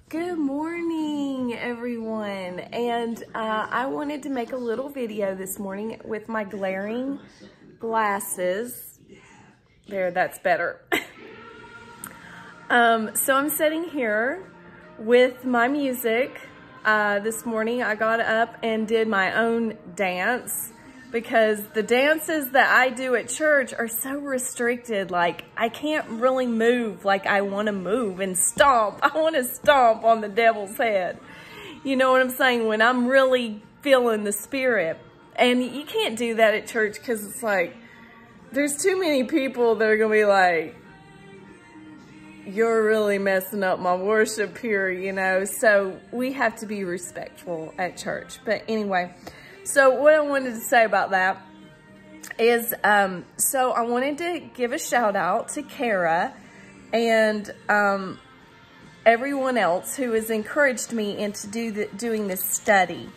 Good morning, everyone. And I wanted to make a little video this morning with my glaring glasses. There, that's better. So I'm sitting here with my music. This morning I got up and did my own dance because the dances that I do at church are so restricted. Like, I can't really move like I want to move and stomp. I want to stomp on the devil's head. You know what I'm saying? When I'm really feeling the spirit. And you can't do that at church because it's like, there's too many people that are going to be like, you're really messing up my worship here, you know. So we have to be respectful at church. But anyway, so what I wanted to say about that is, so I wanted to give a shout out to Kara and everyone else who has encouraged me into doing this study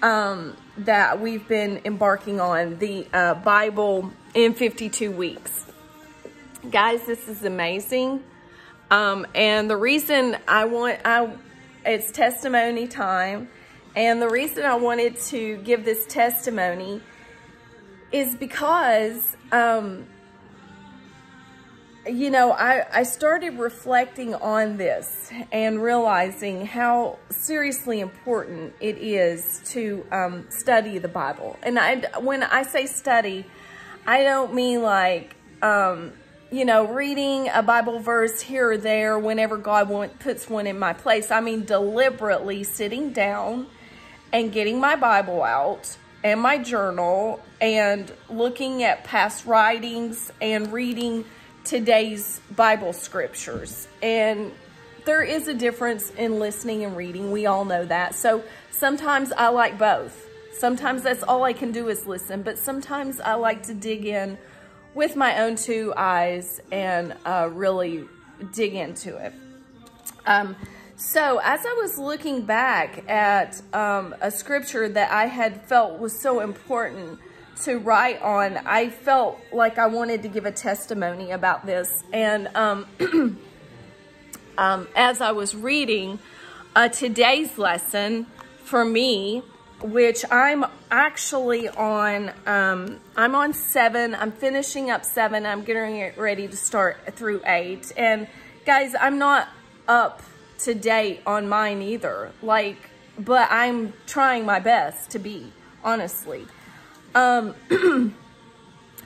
that we've been embarking on, the Bible in 52 weeks. Guys, this is amazing. And the reason it's testimony time. And the reason I wanted to give this testimony is because, you know, I started reflecting on this and realizing how seriously important it is to study the Bible. And when I say study, I don't mean like, you know, reading a Bible verse here or there whenever God puts one in my place. I mean deliberately sitting down and getting my Bible out and my journal and looking at past writings and reading today's Bible scriptures. And there is a difference in listening and reading. We all know that. So sometimes I like both. Sometimes that's all I can do is listen, but sometimes I like to dig in with my own two eyes and really dig into it. So as I was looking back at a scripture that I had felt was so important to write on, I felt like I wanted to give a testimony about this. And as I was reading today's lesson for me, which I'm actually on, I'm on 7. I'm finishing up 7. I'm getting ready to start through 8. And guys, I'm not up to date on mine either. Like, but I'm trying my best to be, honestly. And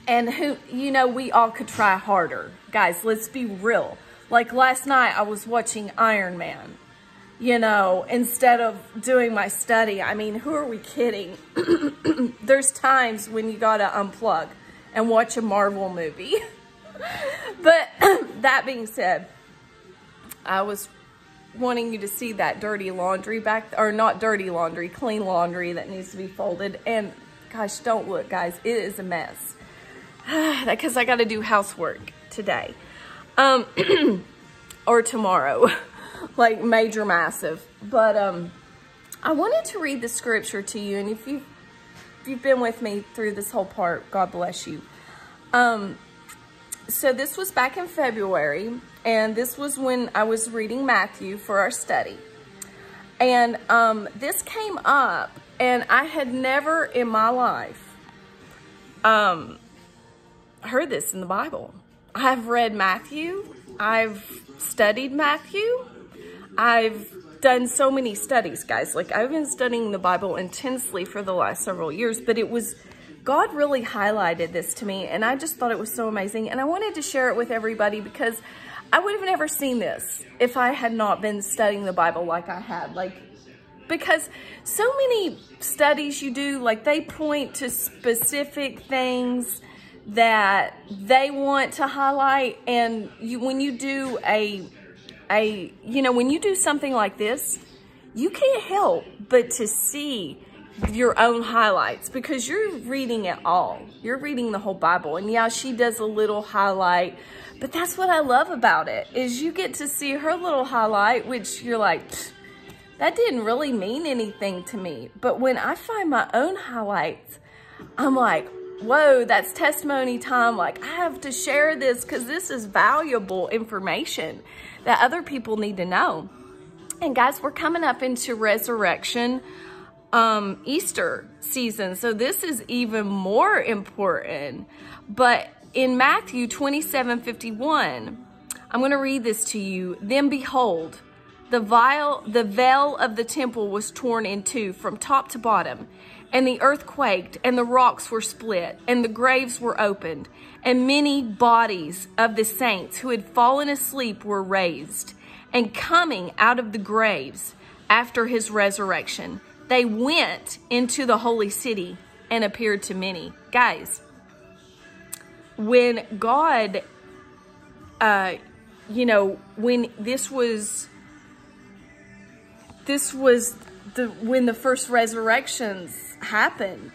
you know, we all could try harder. Guys, let's be real. Like last night I was watching Iron Man. You know, instead of doing my study. I mean, who are we kidding? There's times when you gotta unplug and watch a Marvel movie. But that being said, I was wanting you to see that dirty laundry or not dirty laundry, clean laundry that needs to be folded. And gosh, don't look, guys, it is a mess. Because I gotta do housework today. Or tomorrow. Like major massive. But I wanted to read the scripture to you, and if you've been with me through this whole part, God bless you. So this was back in February, and this was when I was reading Matthew for our study. And this came up, and I had never in my life heard this in the Bible. I've read Matthew. I've studied Matthew. I've done so many studies, guys. Like, I've been studying the Bible intensely for the last several years, but God really highlighted this to me, and I just thought it was so amazing, and I wanted to share it with everybody because I would have never seen this if I had not been studying the Bible like I had. Like, because so many studies you do, like, they point to specific things that they want to highlight, and when you do when you do something like this, you can't help but to see your own highlights because you're reading it all. You're reading the whole Bible. And yeah, she does a little highlight, but that's what I love about it, is you get to see her little highlight, which you're like, that didn't really mean anything to me. But when I find my own highlights, I'm like, whoa, that's testimony time. Like, I have to share this because this is valuable information that other people need to know. And guys, we're coming up into resurrection Easter season. So this is even more important. But in Matthew 27:51, I'm going to read this to you. Then behold, the veil of the temple was torn in two from top to bottom, and the earth quaked, and the rocks were split, and the graves were opened, and many bodies of the saints who had fallen asleep were raised. And coming out of the graves after his resurrection, they went into the holy city and appeared to many. Guys, when God, when when the first resurrections happened,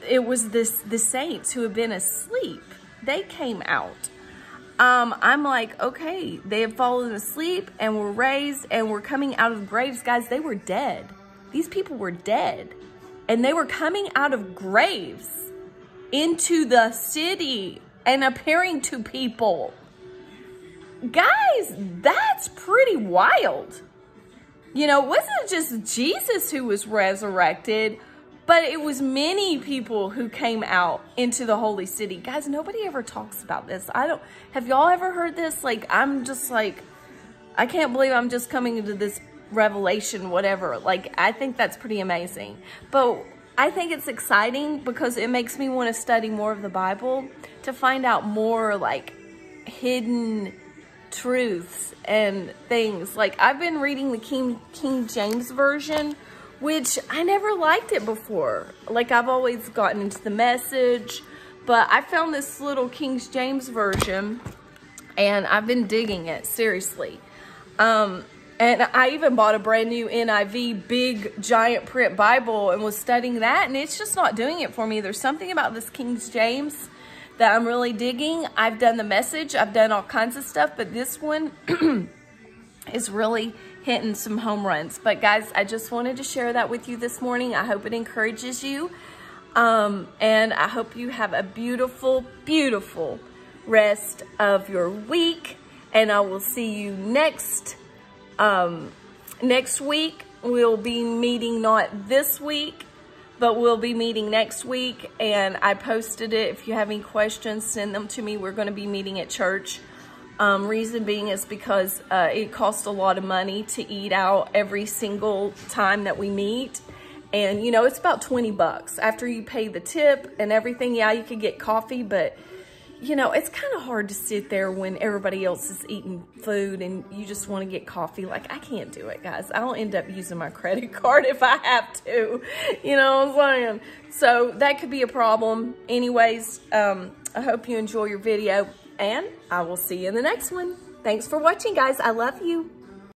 it was the saints who had been asleep. They came out. I'm like, okay, they have fallen asleep and were raised and were coming out of graves. Guys, they were dead. These people were dead. And they were coming out of graves into the city and appearing to people. Guys, that's pretty wild. You know, it wasn't just Jesus who was resurrected, but it was many people who came out into the holy city. Guys, nobody ever talks about this. Have y'all ever heard this? Like, I'm just like, I can't believe I'm just coming into this revelation, whatever. Like, I think that's pretty amazing. But I think it's exciting because it makes me want to study more of the Bible to find out more, like, hidden truths and things. Like, I've been reading the King James Version, which I never liked it before. Like, I've always gotten into the Message, but I found this little King James Version and I've been digging it, seriously. And I even bought a brand new NIV big giant print Bible and was studying that, and it's just not doing it for me. There's something about this King James that I'm really digging. I've done the Message, I've done all kinds of stuff, but this one is really hitting some home runs. But guys, I just wanted to share that with you this morning. I hope it encourages you. And I hope you have a beautiful, beautiful rest of your week. And I will see you next week. We'll be meeting not this week, but we'll be meeting next week. And I posted it. If you have any questions, send them to me. We're going to be meeting at church. Reason being is because it costs a lot of money to eat out every single time that we meet. And, you know, it's about 20 bucks. After you pay the tip and everything, yeah, you could get coffee, but, you know, it's kind of hard to sit there when everybody else is eating food and you just want to get coffee. Like, I can't do it, guys. I'll end up using my credit card if I have to. You know what I'm saying? So that could be a problem. Anyways, I hope you enjoy your video. And I will see you in the next one. Thanks for watching, guys. I love you.